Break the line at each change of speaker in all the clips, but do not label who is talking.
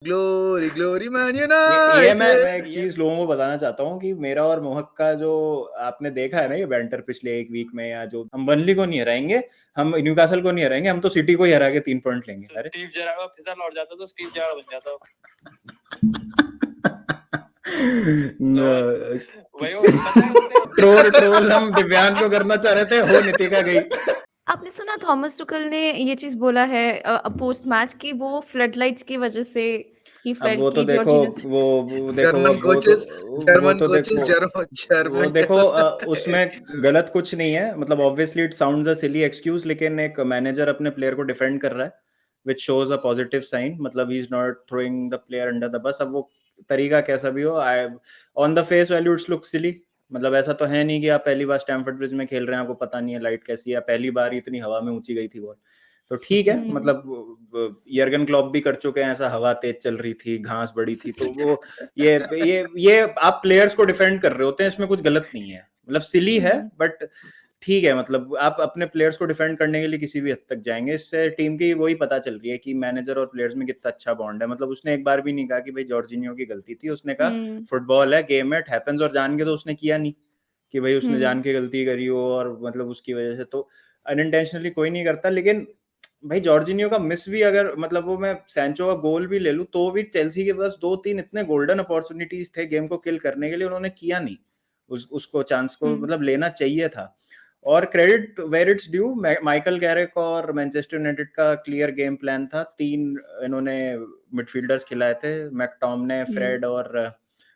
Glory glory man
ये
United.
मैं एक चीज लोगों को बताना चाहता हूँ कि मेरा और मोहक का जो आपने देखा है ना ये बैंटर पिछले एक वीक में, या जो हम बर्नली को नहीं हराएंगे, हम न्यूकासल को नहीं हराएंगे, हम तो सिटी को ही हरा के 3 पॉइंट लेंगे। अरे
स्टीव जरार्ड फिसल लौट जाता तो स्टीव जरार्ड बन जाता वही वो पता है उसने
ट्रोल हम दिव्यांश को करना चाह रहे थे, हो नितिका गई।
आपने सुना थॉमस टुकल ने ये चीज बोला है पोस्ट मैच की वो फ्लडलाइट्स की वजह से ही
अब
फेल्ट
वो तो
की
देखो,
जॉर्जिना
वो देखो,
जर्मन
अब
कोचेस,
वो
जर्मन
तो
कोचेस,
देखो, वो
जर्मन
देखो उसमें गलत कुछ नहीं है, मतलब obviously it sounds a silly excuse, लेकिन एक मैनेजर अपने प्लेयर को डिफेंड कर रहा है which shows a positive sign, मतलब he is not throwing the player under the bus. अब वो तरीका कैसा भी हो, I on the face value it's look silly, मतलब ऐसा तो है नहीं कि आप पहली बार स्टैमफोर्ड ब्रिज में खेल रहे हैं, आपको पता नहीं है लाइट कैसी है, पहली बार इतनी हवा में ऊंची गई थी बॉल, तो ठीक है, मतलब यर्गन क्लॉप भी कर चुके हैं ऐसा, हवा तेज चल रही थी, घास बड़ी थी, तो वो ये आप प्लेयर्स को डिफेंड कर रहे होते हैं, इसमें कुछ गलत नहीं है, मतलब सिली है बट ठीक है, मतलब आप अपने प्लेयर्स को डिफेंड करने के लिए किसी भी हद तक जाएंगे, इससे टीम की वही पता चल रही है कि मैनेजर और प्लेयर्स में कितना अच्छा बॉन्ड है, मतलब उसने एक बार भी नहीं कहा कि भाई जॉर्जिनियो की गलती थी, उसने कहा फुटबॉल है, गेम है, इट हैपेंस, और जान के तो उसने किया नहीं कि भाई उसने जान के गलती करी हो, और मतलब उसकी वजह से तो अनइंटेंशनली कोई नहीं करता, लेकिन भाई जॉर्जिनियो का मिस भी, अगर मतलब वो मैं सैंचो का गोल भी ले लूं तो भी चेल्सी के पास 2-3 इतने गोल्डन अपॉर्चुनिटीज थे गेम को किल करने के लिए, उन्होंने किया नहीं, उसको चांस को मतलब लेना चाहिए था। और credit where it's due, Michael Carrick और मैनचेस्टर यूनाइटेड का क्लियर गेम प्लान था, 3 इन्होंने मिडफील्डर्स खिलाए थे, मैकटॉमने, फ्रेड और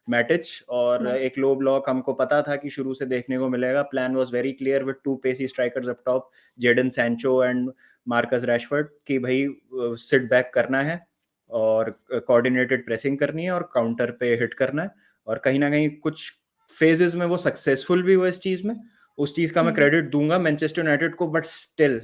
मैटिच, और एक लो ब्लॉक हमको पता था कि शुरू से देखने को मिलेगा, plan was very clear with 2 pacey strikers up top, Jadon Sancho and Marcus Rashford, कि भाई सिट बैक करना है और कोऑर्डिनेटेड प्रेसिंग करनी है और काउंटर पे हिट करना है, और कहीं ना कहीं कुछ फेजेस में वो सक्सेसफुल भी हुए इस चीज में, उस चीज का मैं क्रेडिट दूंगा मैनचेस्टर यूनाइटेड को, but still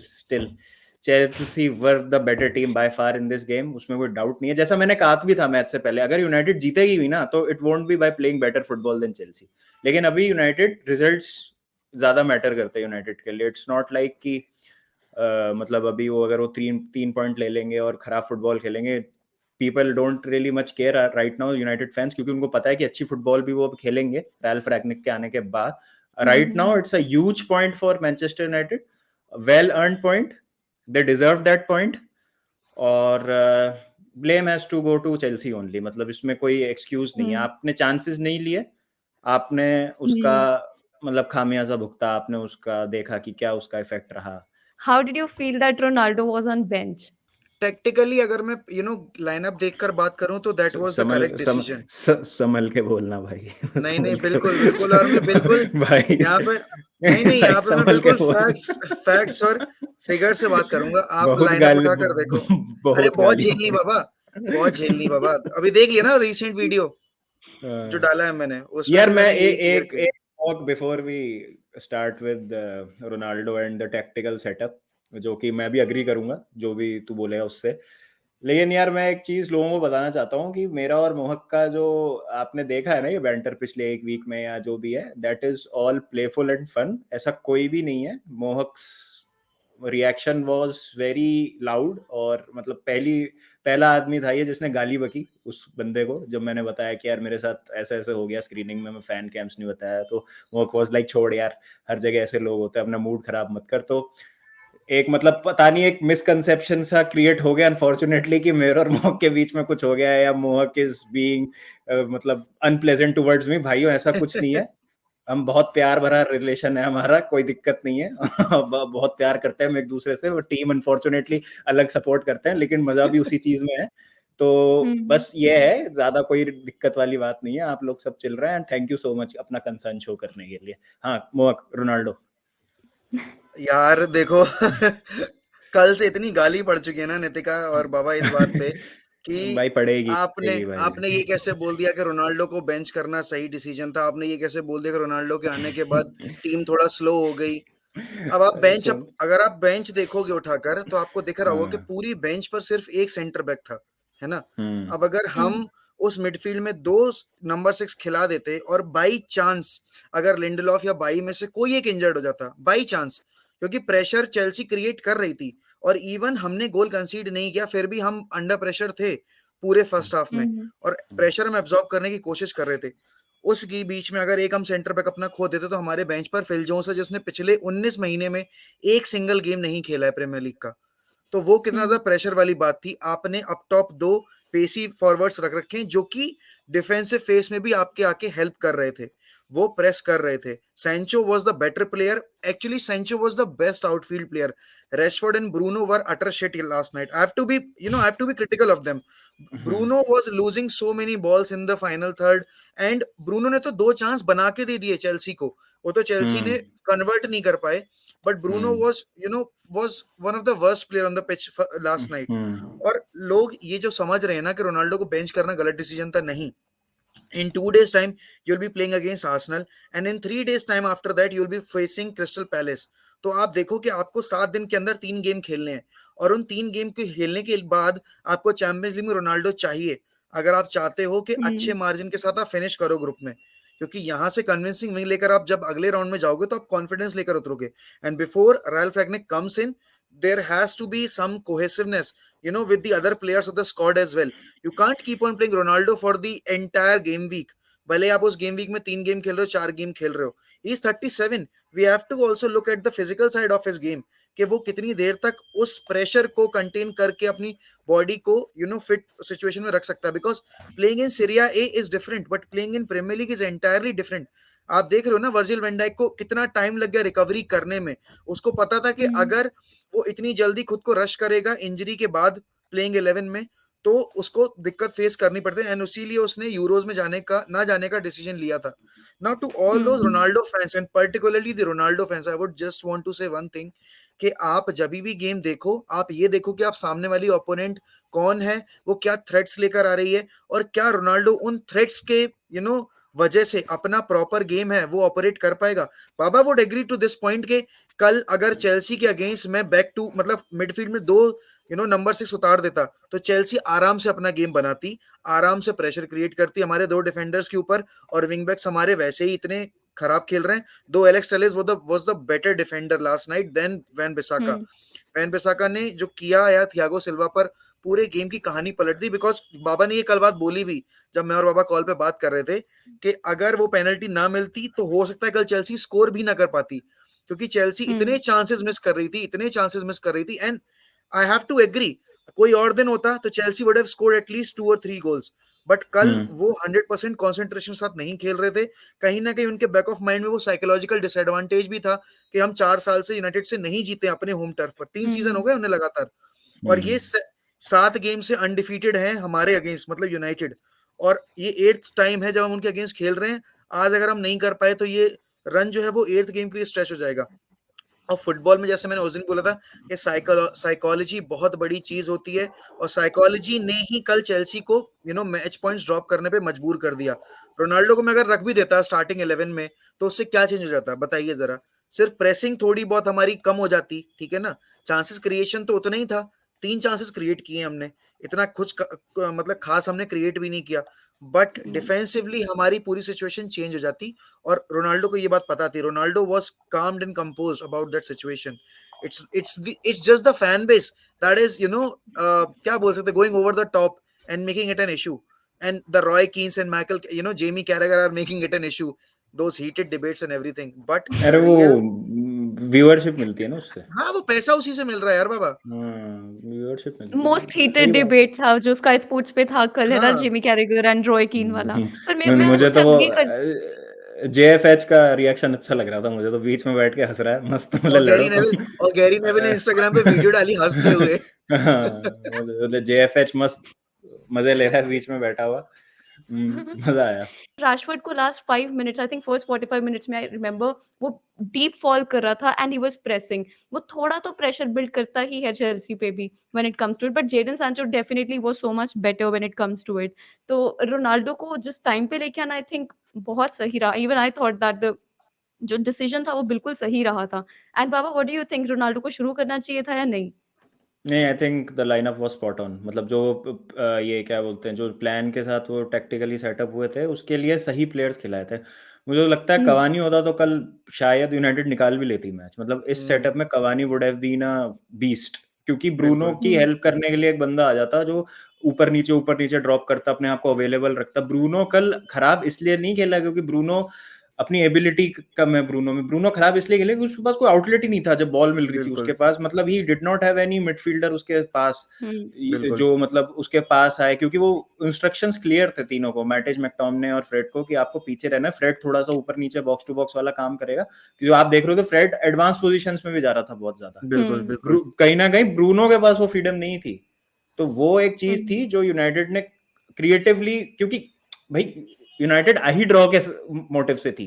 Chelsea were the better team by far in this game, उसमें कोई डाउट नहीं है, जैसा मैंने कहा भी था मैच से पहले, अगर यूनाइटेड जीतेगी भी ना तो it won't be by playing better football than Chelsea, लेकिन अभी यूनाइटेड रिजल्ट्स ज्यादा मैटर करते हैं यूनाइटेड के लिए, इट्स नॉट लाइक कि मतलब अभी वो अगर वो 3 पॉइंट ले लेंगे और खराब फुटबॉल खेलेंगे, people don't really much care right now United fans, क्योंकि उनको पता है कि अच्छी फुटबॉल भी वो अब खेलेंगे रैल्फ रैगनिक के आने के बाद, right now it's a huge point for Manchester United, a well earned point, they deserve that point, और blame has to go to Chelsea only, मतलब इसमें कोई excuse नहीं है, आपने chances नहीं लिए, आपने उसका मतलब खामियाजा भुगता, आपने उसका देखा कि क्या उसका इफेक्ट रहा।
How did you feel that Ronaldo was on bench?
Tactically अगर मैं लाइनअप देखकर बात करूं तो that was the correct decision.
संभल के बोलना भाई,
नहीं नहीं,
संभल के
बिल्कुल बिल्कुल, और मैं बिल्कुल
भाई
यहाँ पे नहीं नहीं,
भाई
यहाँ पे मैं
संभल के
बिल्कुल
बोल,
फैक्ट्स और फिगर से बात करूंगा। आप
बहुत
लाइनअप
गाली,
उठाकर देखो। अरे
बहुत
बहुत
गाली
झेलनी बाबा, बहुत झेलनी बाबा। अभी देख लिया ना रिसेंट वीडियो जो डाला है मैंने, उसमें
यार
भी
मैं
मैंने यही क्लियर
एक
किया।
एक talk before we start with Ronaldo and the tactical setup, जो कि मैं भी अग्री करूंगा जो भी तू बोलेगा उससे, लेकिन यार मैं एक चीज लोगों को बताना चाहता हूँ कि मेरा और मोहक का जो आपने देखा है ना ये बैंटर पिछले एक वीक में या जो भी है, that is all playful and fun, ऐसा कोई भी नहीं है। मोहक रिएक्शन वाज वेरी लाउड, और मतलब पहला आदमी था ये जिसने गाली बकी उस बंदे को, जब मैंने बताया कि यार मेरे साथ ऐसे ऐसे हो गया स्क्रीनिंग में, मैं फैन कैम्प्स नहीं बताया, तो मोहक वाज लाइक छोड़ यार, हर जगह ऐसे लोग होते हैं, अपना मूड खराब मत कर। तो एक मतलब पता नहीं एक मिसकंसेप्शन सा क्रिएट हो गया अनफॉर्चुनेटली कि मेरे और मोहक के बीच में कुछ हो गया है, या मोहक इज बीइंग मतलब अनप्लेजेंट टुवर्ड्स मी। भाइयों ऐसा कुछ नहीं है, हम बहुत प्यार भरा रिलेशन है हमारा, कोई दिक्कत नहीं है बहुत प्यार करते हैं हम एक दूसरे से, वो टीम अनफॉर्चुनेटली अलग सपोर्ट करते हैं, लेकिन मजा भी उसी चीज में है। तो बस ये है, ज्यादा कोई दिक्कत वाली बात नहीं है, आप लोग सब चिल रहे हैं, and thank you so much अपना कंसर्न शो करने के लिए। हाँ मोहक, रोनाल्डो।
यार देखो कल से इतनी गाली पड़ चुकी है ना नितिका और बाबा इस बात पे कि
भाई पड़ेगी
आपने
पड़ेगी भाई।
आपने ये कैसे बोल दिया कि रोनाल्डो को बेंच करना सही डिसीजन था, आपने ये कैसे बोल दिया कि रोनाल्डो के आने के बाद टीम थोड़ा स्लो हो गई। अब आप
सुन,
अगर आप बेंच देखोगे उठाकर तो आपको दिख रहा होगा कि
हाँ,
पूरी बेंच पर सिर्फ एक सेंटर बैक था, है ना।
हम्म,
अब अगर हम उस मिडफील्ड में दो नंबर 6 खिला देते और बाई चांस अगर लिंडलॉफ या बाई में से कोई एक इंजर्ड हो जाता, बाई चांस, क्योंकि प्रेशर चेल्सी क्रिएट कर रही थी और इवन हमने गोल कंसीड नहीं किया फिर भी हम अंडर प्रेशर थे, पूरे फर्स्ट हाफ में,
हम्म
और प्रेशर हम एब्जॉर्ब करने की कोशिश कर रहे थे। उस की बीच में अगर एक हम सेंटर बैक अपना खो देते तो हमारे बेंच पर फिल जोन्स है, जिसने पिछले 19 महीने में एक सिंगल गेम नहीं खेला है प्रीमियर लीग का। तो वो कितना ज्यादा प्रेशर वाली बात थी। आपने अप टॉप दो पेसी फॉरवर्ड्स रख रखे हैं जो कि डिफेंसिव फेस में भी आपके आके हेल्प कर रहे थे, वो प्रेस कर रहे थे। Sancho was the better player, actually Sancho was the best outfield player. Rashford and Bruno were utter shit last night. I have to be, I have to be critical of them. Bruno was losing so many balls in the final third, and Bruno ने तो 2 chance बना के दे दिए Chelsea को, वो तो Chelsea ने convert नहीं कर पाए। But Bruno was was one of the worst player on the pitch last night. और लोग ये जो समझ रहे हैं ना कि रोनाल्डो को बेंच करना गलत डिसीजन था, नहीं। In 2 days time you'll be playing against Arsenal, and in 3 days time after that you'll be facing Crystal Palace। तो आप देखो कि आपको 7 दिन के अंदर 3 गेम खेलने हैं, और उन 3 गेम के खेलने के बाद आपको चैंपियंस लीग में रोनाल्डो चाहिए, अगर आप चाहते हो कि अच्छे मार्जिन के साथ आप फिनिश करो ग्रुप में। क्योंकि यहाँ से कन्विंसिंग विन लेकर आप जब अगले राउंड में जाओगे तो आप कॉन्फिडेंस लेकर उतरोगे। And before Ralf Rangnick comes in, there has to be some cohesiveness, with the other players of the squad as well। You can't keep on playing Ronaldo for the entire game week। भले आप उस game week में 3 game खेल रहे हो, 4 game खेल रहे हो, he is 37। we have to also look at the physical side of his game, कि वो कितनी देर तक उस प्रेशर को कंटेन करके अपनी बॉडी को फिट सिचुएशन में रख सकता है। Because playing in Serie A is different, but playing in Premier League is entirely different. आप देख रहे हो ना, वर्जिल वैन डाइक को कितना टाइम लग गया रिकवरी करने में। उसको पता था कि अगर वो इतनी जल्दी खुद को रश करेगा इंजरी के बाद प्लेइंग 11 में, तो उसको दिक्कत फेस करनी पड़ती है। एंड इसीलिए उसने यूरोज में ना जाने का डिसीजन लिया था। Now to all those Ronaldo fans and particularly the Ronaldo fans, I would just want to say one thing, कि आप जब भी गेम देखो, आप ये देखो कि आप सामने वाली ओपोनेंट कौन है, वो क्या थ्रेट्स लेकर आ रही है, और क्या रोनाल्डो उन थ्रेट्स के वजह से अपना प्रॉपर गेम है वो ऑपरेट कर पाएगा। बाबा would agree to this point के कल अगर चेल्सी के अगेंस्ट में बैक टू मतलब मिडफील्ड में 2 नंबर 6 उतार देता तो चेल्सी आराम से अपना गेम बनाती, आराम से प्रेशर क्रिएट करती हमारे 2 डिफेंडर्स के ऊपर। और विंग बैक्स हमारे वैसे ही इतने खराब खेल रहे हैं। Though Alex Telles was the better defender last night than Wan Bissaka. Wan Bissaka ने जो किया या थियागो सिल्वा पर पूरे गेम की कहानी पलट दी। बिकॉज बाबा ने ये कल बात बोली भी, जब मैं और बाबा कॉल पे बात कर रहे थे, कि अगर वो पेनल्टी ना मिलती तो हो सकता है कल चेल्सी स्कोर भी ना कर पाती, क्योंकि चेल्सी इतने चांसेस मिस कर रही थी। And I have to agree, कोई और दिन होता तो Chelsea would have scored at least 2 और 3 गोल्स। बट कल वो 100% कॉन्सेंट्रेशन साथ नहीं खेल रहे थे। कहीं ना कहीं उनके बैक ऑफ माइंड में वो साइकोलॉजिकल डिसएडवांटेज भी था कि हम 4 साल से यूनाइटेड से नहीं जीते अपने होम टर्फ पर। 3 सीजन हो गए उन्हें लगातार, और ये 7 गेम से अनडिफीटेड हैं हमारे अगेंस्ट, मतलब यूनाइटेड। और ये 8th टाइम है जब हम उनके अगेंस्ट खेल रहे हैं। आज अगर हम नहीं कर पाए तो ये रन जो है वो 8th गेम के लिए स्ट्रेच हो जाएगा। और फुटबॉल में जैसे मैंने उस दिन बोला था कि साइकोलॉजी बहुत बड़ी चीज होती है, और साइकोलॉजी ने ही कल चेल्सी को मैच पॉइंट्स ड्रॉप करने पे मजबूर कर दिया। रोनाल्डो को मैं अगर रख भी देता स्टार्टिंग 11 में तो उससे क्या चेंज हो जाता बताइए जरा। सिर्फ प्रेसिंग थोड़ी बहुत हमारी कम हो जाती, ठीक है ना। चांसेस क्रिएशन तो उतना ही था, 3 चांसेस क्रिएट किए हमने, इतना कुछ मतलब खास हमने क्रिएट भी नहीं किया। बट डिफेंसिवली हमारी पूरी सिचुएशन चेंज हो जाती, और रोनाल्डो को ये बात पता थी। Ronaldo was calmed and composed about that situation. It's just the fan base that is क्या बोल सकते, going over the top and making it an issue. And the Roy Keanes and Michael Jamie Carragher are making it an issue, those heated debates and everything। but
अरे वो viewership मिलती है ना उससे।
हाँ, वो पैसा उसी से मिल रहा है यार बाबा।
व्यूअरशिप मिलती है।
मोस्ट
सही
हीटेड
बात।
डिबेट था जो स्काई स्पोर्ट्स पे था कल, है ना,
हाँ,
जिमी कैरेगर एंड रॉय कीन वाला। पर मैं
मुझे
आपसे
तो वो
अग्री कर
जेएफएच का रिएक्शन अच्छा लग रहा था। मुझे तो बीच में बैठ के हंस रहा है मस्त, मतलब
और
लड़ो तो।
गैरी नेविल ने इंस्टाग्राम पे वीडियो डाली हंसते हुए।
हाँ, जेएफएच मस्त मजे ले रहा है बीच में बैठा हुआ। मजा आया।
राशफोर्ड को last 5 minutes, I think first 45 minutes में, आई रिमेंबर, वो डीप फॉल कर रहा था एंड ही वाज प्रेसिंग। वो थोड़ा तो प्रेशर बिल्ड करता ही है चेल्सी पे भी when it comes to it, but Jadon Sancho definitely was so much better when it comes to it. तो रोनाल्डो को जिस टाइम पे लेके आना, आई थिंक बहुत सही रहा। Even I thought that the जो डिसीजन था वो बिल्कुल सही रहा था। And Baba, what do you think, Ronaldo को शुरू करना चाहिए था या नहीं?
नहीं, I think the lineup was spot on. मतलब जो ये क्या बोलते हैं, जो प्लान के साथ वो टैक्टिकली सेटअप हुए थे उसके लिए सही प्लेयर्स खिलाए थे। मुझे तो लगता है कवानी होता तो कल शायद यूनाइटेड निकाल भी लेती मैच। मतलब इस सेटअप में Cavani would have been a beast, क्योंकि ब्रूनो की हेल्प करने के लिए एक बंदा आ जाता जो ऊपर नीचे ड्रॉप करता, अपने आप को अवेलेबल रखता। ब्रूनो कल खराब इसलिए नहीं खेला क्योंकि ब्रूनो अपनी एबिलिटी कम है ब्रूनो में। ब्रूनो खराब इसलिए खेले क्योंकि उसके पास कोई आउटलेट ही नहीं था जब बॉल मिल रही थी उसके पास। मतलब he did not have any midfielder उसके पास जो मतलब उसके पास आए, क्योंकि वो इंस्ट्रक्शंस क्लियर थे तीनों को, मैटिज, मैकटोमने और फ्रेड को, कि आपको पीछे रहना है। फ्रेड थोड़ा सा ऊपर नीचे बॉक्स टू बॉक्स वाला काम करेगा, क्योंकि आप देख रहे हो तो फ्रेड एडवांस पोजीशंस में भी जा रहा था बहुत ज्यादा। कहीं ना कहीं ब्रूनो के पास वो फ्रीडम नहीं थी। तो वो एक चीज थी जो यूनाइटेड ने क्रिएटिवली, क्योंकि भाई यूनाइटेड आ ही ड्रॉ के मोटिव से थी,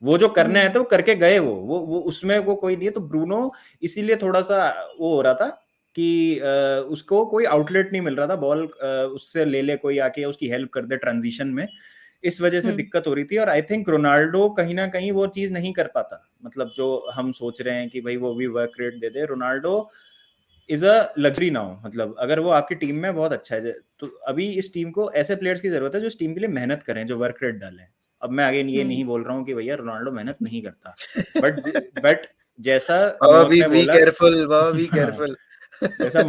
वो जो करने आए थे वो करके गए। वो उसमें वो कोई नहीं है। तो ब्रूनो इसीलिए थोड़ा सा वो हो रहा था कि उसको कोई आउटलेट नहीं मिल रहा था, बॉल उससे ले कोई आके उसकी हेल्प कर दे ट्रांजिशन में, इस वजह से दिक्कत हो रही थी। और आई थिंक रोनाल्डो कहीं ना कहीं वो चीज नहीं कर पाता, मतलब जो हम सोच रहे हैं कि भाई वो भी work rate they they. Ronaldo is a luxury now, मतलब अगर वो आपकी टीम में बहुत अच्छा है तो अभी इस टीम को ऐसे प्लेयर्स की जरूरत है जो इस टीम के लिए मेहनत करें, जो वर्क रेट डालें। अब मैं आगे ये नहीं बोल रहा हूँ कि भैया रोनाल्डो मेहनत नहीं करता, बट जैसा मोहक ने बोला, जैसा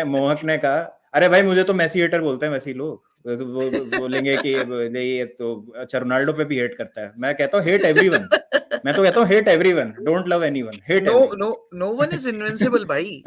मोहक ने कहा, अरे भाई मुझे तो मेसी हेटर बोलते हैं वैसे लोग, वो बोलेंगे कि ये तो अच्छा रोनाल्डो पे भी हेट करता है। मैं कहता हूँ हेट एवरीवन, मैं तो कहता हूँ hate everyone, don't love anyone, hate
no one is invincible भाई।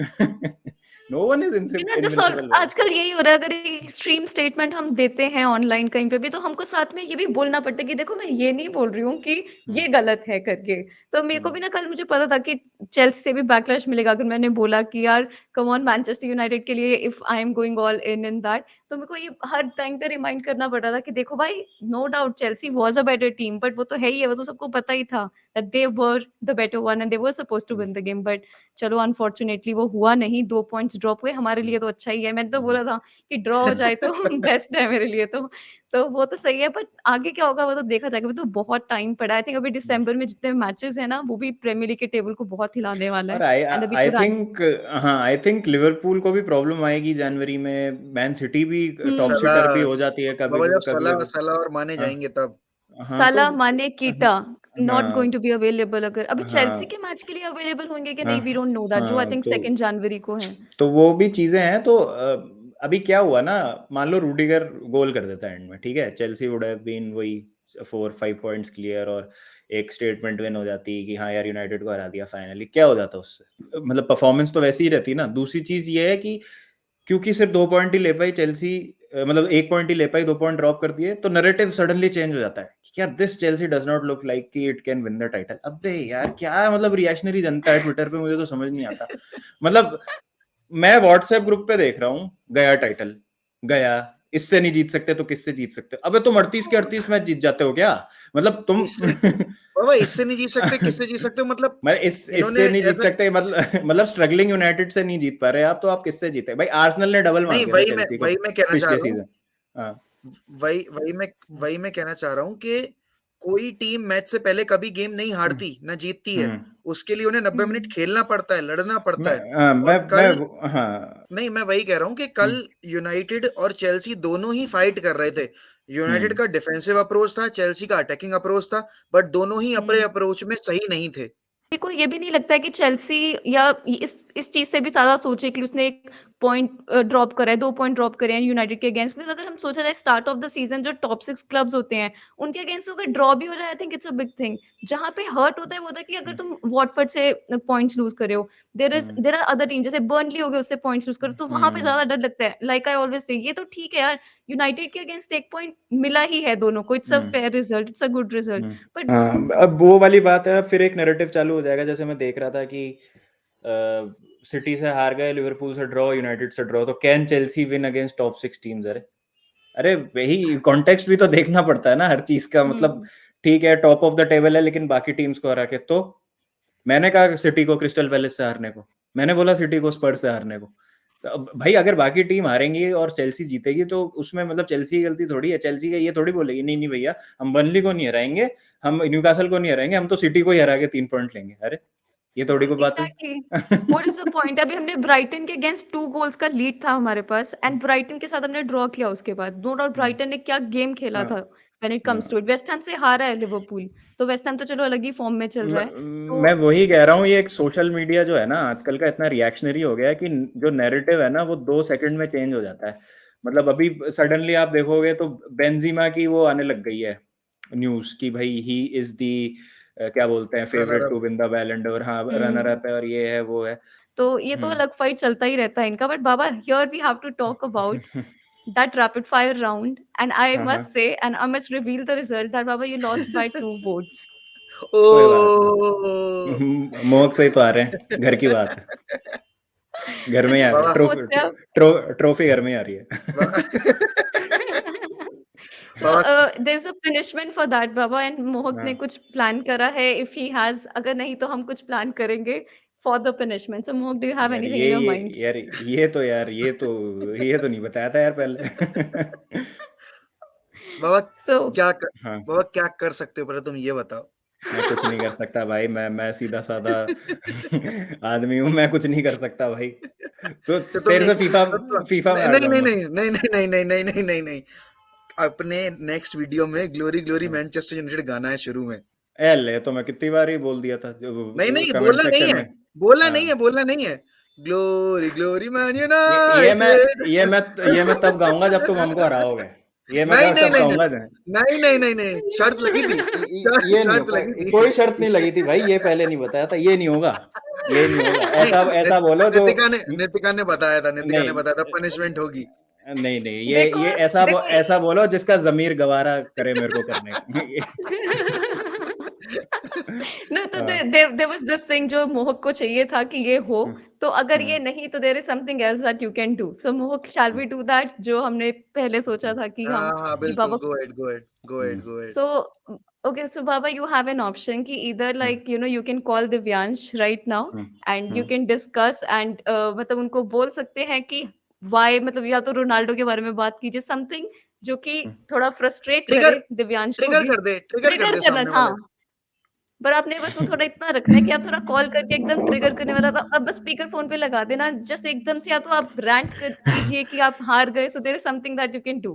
No one is invincible.
आजकल यही हो रहा है, अगर एक एक्सट्रीम स्टेटमेंट हम देते हैं ऑनलाइन कहीं पे भी, तो हमको साथ में ये भी बोलना पड़ता है कि देखो मैं ये नहीं बोल रही हूँ कि ये गलत है करके। तो मेरे को भी ना कल मुझे पता था कि चेल्सी से भी बैकलैश मिलेगा अगर मैंने बोला कि यार कम ऑन मैनचेस्टर यूनाइटेड के लिए if I am going all in that. तो मेरे को ये हर टाइम पे रिमाइंड करना पड़ रहा था कि देखो भाई, no doubt Chelsea was a better team, but वो तो है ही है, वो तो सबको पता ही था that they were the better one and they were supposed to win the game. But चलो अनफॉर्चुनेटली वो हुआ नहीं, 2 पॉइंट्स ड्रॉप हुए, हमारे लिए तो अच्छा ही है। मैंने तो बोला था कि ड्रॉ हो जाए तो बेस्ट है मेरे लिए तो वो तो सही है, बट आगे क्या होगा वो तो देखा जाएगा। अभी तो बहुत टाइम पड़ा है। आई थिंक अभी दिसंबर में जितने मैचेस हैं ना, वो भी प्रीमियर लीग के टेबल को बहुत हिलाने वाला
और
है। एंड अभी
आई
तो
थिंक, हाँ आई थिंक लिवरपूल को भी प्रॉब्लम आएगी जनवरी में, मैन सिटी भी टॉप सीटर भी हो जाती है कभी
बाबा जब
कभी।
सलाह और माने जाएंगे तब।
हाँ तो
साला माने कीटा नॉट
हाँ
गोइंग टू बी अवेलेबल। अगर अभी
हाँ
चेल्सी के मैच के लिए अवेलेबल होंगे कि
हाँ
नहीं, वी डोंट नो दैट, जो आई
हाँ
थिंक 2 जनवरी को है।
तो वो भी चीजें हैं। तो अभी क्या हुआ ना, मान लो रूडिगर गोल कर देता है एंड में, ठीक है, चेल्सी वुड हैव बीन वही 4-5 पॉइंट्स क्लियर और एक स्टेटमेंट विन हो जाती कि हाँ यार यूनाइटेड को हरा दिया फाइनली, क्या हो जाता उससे, मतलब परफॉर्मेंस तो वैसे ही रहती ना। दूसरी चीज ये है कि क्योंकि सिर्फ 2 पॉइंट ही ले पाई चेल्सी, मतलब 1 पॉइंट ही ले पाई, 2 पॉइंट ड्रॉप कर दिए, तो नैरेटिव सडनली चेंज हो जाता है कि यार this Chelsea does not look like कि it can win the title. अबे यार क्या मतलब रिएक्शनरी जनता है ट्विटर पे, मुझे तो समझ नहीं आता। मतलब मैं व्हाट्सएप ग्रुप पे देख रहा हूँ, गया टाइटल गया, इससे नहीं जीत सकते तो किससे जीत सकते? अबे तुम 38 के 38 मैच जीत जाते हो क्या? मतलब तुम
बाबा इससे नहीं जीत सकते, किससे जीत सकते हो? मतलब
मैं इससे नहीं जीत सकते, मतलब स्ट्रगलिंग यूनाइटेड से नहीं जीत पा रहे आप, तो आप किससे जीते भाई? आर्सेनल ने डबल मार
नहीं,
दिया था चेल्सी को
वही मैं कहना चाह
पिछले
रहा हूँ।
सीजन। हाँ
वही मैं कहना चाह रहा हूँ कि कोई टीम मैच से पहले कभी गेम नहीं हारती ना जीतती है। उसके लिए उन्हें 90 मिनट खेलना पड़ता है, लड़ना पड़ता है। और कल
हाँ
नहीं, मैं वही कह रहा हूँ कि कल यूनाइटेड और चेल्सी दोनों ही फाइट कर रहे थे। यूनाइटेड का डिफेंसिव अप्रोच था, चेल्सी का अटैकिंग अप्रोच था, बट दोनों ही अपने अप्रोच में सही नहीं थे।
मेरे को ये भी नहीं लगता है कि चेल्सी या इस चीज से भी ज्यादा सोचे कि उसने एक पॉइंट ड्रॉप करा है, 2 पॉइंट ड्रॉप करे हैं यूनाइटेड के अगेंस्ट। बिकॉज़ अगर हम सोच रहे हैं स्टार्ट ऑफ द सीजन जो टॉप 6 क्लब्स होते हैं, उनके अगेंस्ट अगर ड्रॉ भी हो जाए, I think it's a big thing. जहाँ पे हर्ट होता है वो होता है कि अगर तुम वॉटफोर्ड से पॉइंट्स लूज़ कर रहे हो, देयर आर अदर टीम जैसे बर्नली हो गए, उससे पॉइंट्स लूज़ करो, तो वहाँ पे ज़्यादा डर लगता है। लाइक आई ऑलवेज़ से ये तो ठीक है यार, यूनाइटेड के अगेंस्ट 1 पॉइंट मिला ही है दोनों को, it's a fair result, it's a good result. But
हाँ, अब वो वाली बात है, फिर एक नैरेटिव चालू हो जाएगा। जैसे मैं देख रहा था कि सिटी से हार गए, लिवरपूल से ड्रॉ, यूनाइटेड से ड्रॉ, तो can Chelsea win against top 6 teams? अरे वही कॉन्टेक्स्ट भी तो देखना पड़ता है ना हर चीज का। मतलब ठीक है टॉप ऑफ द टेबल है, लेकिन बाकी टीम्स को हरा के, तो मैंने कहा सिटी को क्रिस्टल पैलेस से हारने को, मैंने बोला सिटी को स्पर्स से हारने को। तो अब भाई अगर बाकी टीम हारेंगी और चेल्सी जीतेगी तो उसमें मतलब चेल्सी की गलती थोड़ी है। चेल्सी का ये थोड़ी बोलेगी नहीं नहीं भैया हम बर्नली को नहीं हराएंगे, हम न्यूकासल को नहीं हराएंगे, हम तो सिटी को ही हरा के 3 पॉइंट लेंगे। अरे ये थोड़ी को बात हुई।
Exactly, what is the point? अभी हमने ब्राइटन के अगेंस्ट 2 गोल्स का लीड था हमारे पास, एंड ब्राइटन के साथ हमने ड्रॉ किया उसके बाद। नो डाउट ब्राइटन ने क्या गेम खेला था। When it comes to it. West Ham से हारा है लिवरपूल, तो वेस्ट हैम तो चलो अलग ही फॉर्म में चल रहा है।
मैं
तो
वही कह रहा हूँ, ये एक सोशल मीडिया जो है ना आजकल का इतना रिएक्शनरी हो गया है कि जो नैरेटिव है ना वो 2 सेकंड में चेंज हो जाता है। मतलब अभी सडनली आप देखोगे तो बेंजीमा की वो आने लग गई है न्यूज कि भाई ही इज दी क्या बोलते हैं favourite
Runner
to
up.
Win the Ballon d'Or, हाँ रनर अप है और ये है वो है।
तो ये तो अलग फाइट चलता ही रहता है इनका, बट बाबा here we have to talk about that rapid fire round, and I
हाँ हाँ
must say, and I must reveal the result that Baba you lost by 2 votes.
कोई बात नहीं,
Oh.
मोहक से ही तो आ रहे हैं, घर की बात है, घर
तो
में ही आ
जिस
रही है,
बाबा
vote से आप
ट्रॉफी घर में ही आ रही है।
so
Baba
there's a punishment for that Baba, and मोहक ने
हाँ
कुछ प्लान करा है if he has, अगर नहीं तो हम कुछ प्लान करेंगे for the punishment. So मोहक, do you have
यार
anything in your mind?
यार ये तो नहीं बताया था यार पहले।
बाबा
So
क्या कर,
हाँ
बाबा क्या कर सकते हो पहले तुम ये बताओ।
मैं कुछ नहीं कर सकता भाई, मैं सीधा साधा आदमी हूँ, मैं कुछ नहीं कर सकता भाई। तो
तो तुम
तेरे से
एक
फीफा में
नहीं
हार
नहीं नहीं
जाऊंगा।
नहीं नहीं नहीं नहीं नहीं नहीं नहीं नहीं, अपने नेक्स्ट वीडियो में ग्लोरी ग्लोरी
हाँ।
मैनचेस्टर यूनाइटेड गाना है शुरू में।
ले तो मैं कितनी बार ही बोल दिया था
नहीं नहीं
कमेंट
बोलना नहीं
सेक्शन
है,
में।
बोलना
हाँ
नहीं है, बोलना नहीं है। ग्लोरी ग्लोरी मैन
ये ये मैं
यूनाइटेड।
ये मैं ये मैं तब गाऊंगा जब तुम हमको हराओगे। ये मैं
नहीं नहीं
तब
नहीं
गाऊंगा।
नहीं नहीं नहीं नहीं, शर्त लगी थी,
ये नहीं
शर्त
होगा,
लगी थी।
कोई शर्त नहीं लगी थी भाई, ये पहले नहीं बताया था, ये नहीं होगा, ये नहीं होगा।
नहीं,
ऐसा बोलो जो
नितिका ने बताया था, नितिका ने
नहीं
बताया था पनिशमेंट होगी।
नहीं नहीं,
देखो
ये
देखो
ऐसा बोलो जिसका जमीर गवारा करे मेरे को करने का।
No, तो
हाँ,
there was this thing जो मोहक को चाहिए था कि ये हो, तो अगर ये
हाँ,
नहीं तो there is something else that you can do. So मोहक, shall we do that जो हमने पहले सोचा था कि हम
हाँ हाँ
कि
बिल्कुल,
बाबा।
Go ahead go ahead go ahead go ahead.
So okay, so Baba, you have an option कि either like you can call Divyansh right now and you can discuss and मतलब उनको बोल सकते हैं कि why, मतलब या तो रोनाल्डो के बारे में बात कीजिए, something जो कि थोड़ा frustrate
ट्रिगर
करे दिव्यांश को
ट्रिगर
भी,
कर दे, ट्रिगर कर
ट्रिगर
दे
करना,
सामने
हाँ।
वाले।
पर आपने बस वो थोड़ा इतना रखना है कि आप थोड़ा कॉल करके एकदम ट्रिगर करने वाला, अब बस स्पीकर फोन पे लगा देना जस्ट एकदम से, या तो आप रैंट कर कीजिए कि आप हार गए, so there is something that you can do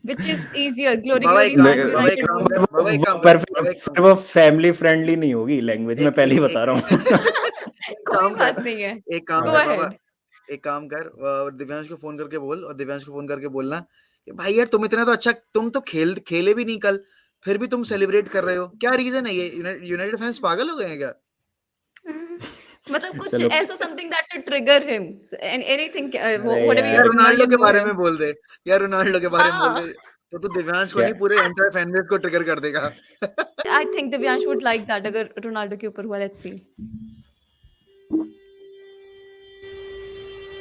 which is easier, glory
बाबा
ग्लोरी
एक काम
मैन
कर, बाबा एक
यूनाइटेड
काम
वो।
कर, बाबा एक काम कर,
पर
बाबा एक काम
फिर वो फैमिली फ्रेंडली नहीं होगी लैंग्वेज, मैं
एक
पहले ही
एक
बता रहा हूँ।
एक
कोई
काम
बात
कर,
नहीं है,
एक काम
गो
कर बाबा,
अहेड।
एक काम कर, दिव्यांश को फोन करके बोल, और दिव्यांश को फोन करके बोलना कि भाई यार तुम इतना तो अच्छा, तुम तो खेले भी नहीं कल, फिर भी तुम सेलिब्रेट कर रहे हो, क्या रीजन है ये? यूनाइटेड फैंस पागल हो गए हैं क्या?
मतलब कुछ
चलो,
ऐसा something that should trigger him and anything,
अरे
व्हाटएवर यू
यार
यार
फील, ना
रोनाल्डो
यू
के
नो
बारे
हिम।
में बोल दे, यार रोनाल्डो के बारे में बोल
हाँ,
दे, तो दिव्यांश को
क्या
नहीं पूरे एंटायर फैन बेस को ट्रिगर कर देगा।
I think Divyansh would like that अगर रोनाल्डो के ऊपर हुआ, let's see.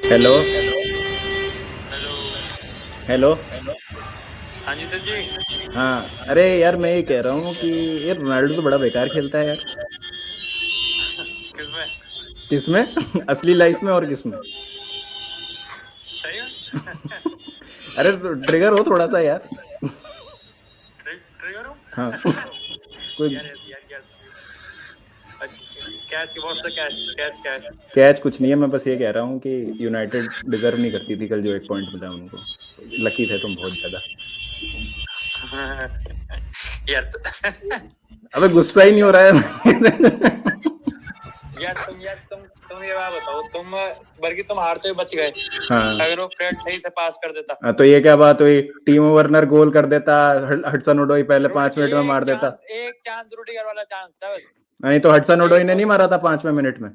Hello
hello.
Hello.
हाँ जी सर जी।
हाँ अरे यार मैं ये कह रहा हूँ कि यार रोनाल्डो तो बड़ा बेकार खेलता है यार।
किसमें?
किसमें? असली लाइफ में और किसमें?
सही में?
अरे तो ट्रिगर हो थोड़ा सा यार।
ट्रिगर हो?
हाँ कोई
यार catch, what's the catch?
Catch कुछ नहीं है, मैं बस ये कह रहा हूँ कि यूनाइटेड डिजर्व नहीं करती थी कल जो 1 पॉइंट मिला उनको, लकी थे तुम बहुत ज्यादा।
यार
अबे गुस्सा ही नहीं हो रहा है।
तुम ये बात बताओ, बल्कि तुम हारते हुए बच गए।
हाँ
अगर वो फ्रेड सही से पास कर देता
तो ये क्या बात हुई? टीमो वर्नर गोल कर देता, हडसन ओडोई पहले 5 मिनट में मार देता।
एक चांस रुडिगर वाला चांस था बस।
नहीं तो हडसन ओडोई ने नहीं मारा था 5वें मिनट में?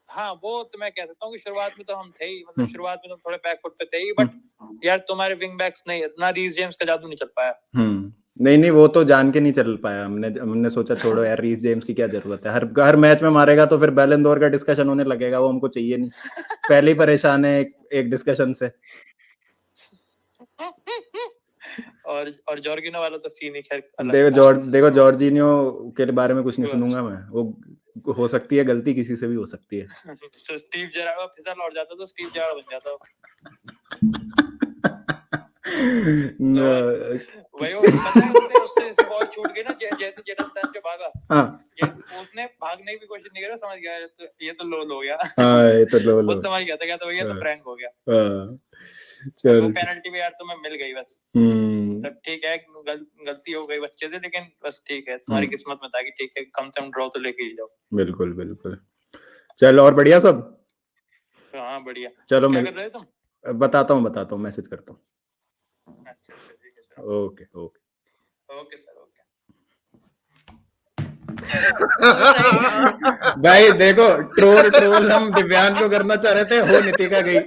हाँ वो तो मैं कह सकता हूँ कि शुरुआत में तो हम थे ही, मतलब शुरुआत में तो थोड़े बैकफुट पे थे ही, बट यार तुम्हारे विंग बैक्स नहीं, ना रीस जेम्स का जादू नहीं चल पाया।
नहीं वो तो जान के नहीं चल पाया, हमने सोचा छोड़ो यार, रीस जेम्स की क्या जरूरत है, हर मैच में मारेगा तो फिर बैलन डोर का डिस्कशन होने लगेगा, वो हमको चाहिए नहीं, पहले ही परेशान है एक डिस्कशन से।
और जॉर्गिनो वाला तो सीन ही खैर अलग
देखो जॉर्जिनियो के बारे में कुछ नहीं सुनूंगा मैं, वो हो सकती है गलती, किसी से भी हो सकती है।
तो स्टीव जेरार्ड फिसल लौट जाता तो स्टीव जेरार्ड बन जाता। वही पता है उससे बॉल छूट गई ना, जैसे जेडन सैंचो भागा, उसने भागने की कोशिश नहीं करी, समझ गया ये तो लोल हो गया।
हाँ ये तो लोल
वो समझ गया था, क्या तो ये तो प्रैंक हो गया।
चलो
वो पेनल्टी भी यार तुम्हें मिल गई बस। मतलब ठीक है गलती हो गई बच्चे से, लेकिन बस ठीक है, तुम्हारी किस्मत में था कि ठीक है कम से कम ड्रॉ तो लेके ही जाओ।
बिल्कुल बिल्कुल। चल और बढ़िया सब।
हाँ बढ़िया।
चलो
क्या
मिल
कर रहे हो तुम?
बताता हूँ मैसेज करता हूँ।
अच्छा ठीक है sir.
Okay okay
okay sir okay.
भाई देखो ट्रोल हम दिव्यांश को करना चाह रहे थे, हो नितिका गई।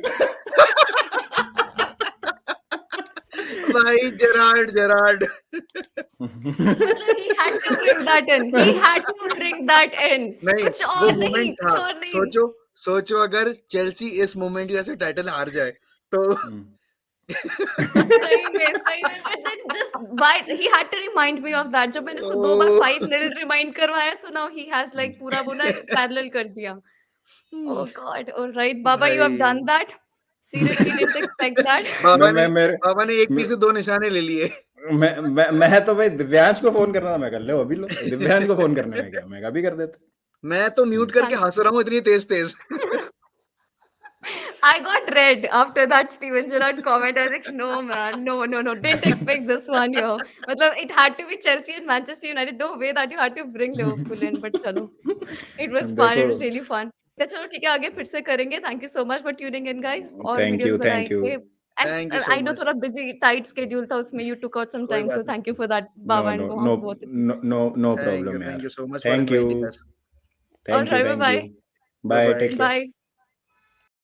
भाई जेरार्ड
मतलब he had to bring that in. He had to bring that in.
नहीं
कुछ
वो
और नहीं,
मोमेंट था।
कुछ और नहीं।
सोचो अगर चेल्सी इस मोमेंट की वजह से टाइटल हार जाए तो
सही में but then just why he had to remind me of that। जब मैंने उसको 2 बार 5-0 रिमाइंड करवाया, so now he has like पूरा वो ना पैरेलल कर दिया। Oh God, all right, Baba, you have done that. Seriously, didn't expect that.
बाबा ने एक तीर से 2 निशाने ले लिए।
मैं तो भाई दिव्यांश को फोन करना था, मैं कर ले अभी लो। दिव्यांश को फोन करने में क्या, मैं अभी कर देता।
मैं तो म्यूट करके हंस रहा हूँ इतनी तेज।
I got red after that Steven Gerrard comment. I was like, no man, no, didn't expect this one here. मतलब it had to be Chelsea and Manchester United. No way that you had to bring Liverpool in, but चलो, it was fun. It was really fun. तो चलो ठीक है, आगे फिर से करेंगे। Thank you so much for tuning in, guys. और
Thank
videos
you.
बनाएंगे।
Thank
And
you so
I know
much.
थोड़ा busy tight schedule था उसमें, you took out some
कोई
time, so
बात नहीं।
thank you for that, Baba and Mohan, both of you.
No problem
Thank you so much for
Thank you.
inviting us.
Thank you.
Alright, bye-bye.
Bye. Take care.
Bye.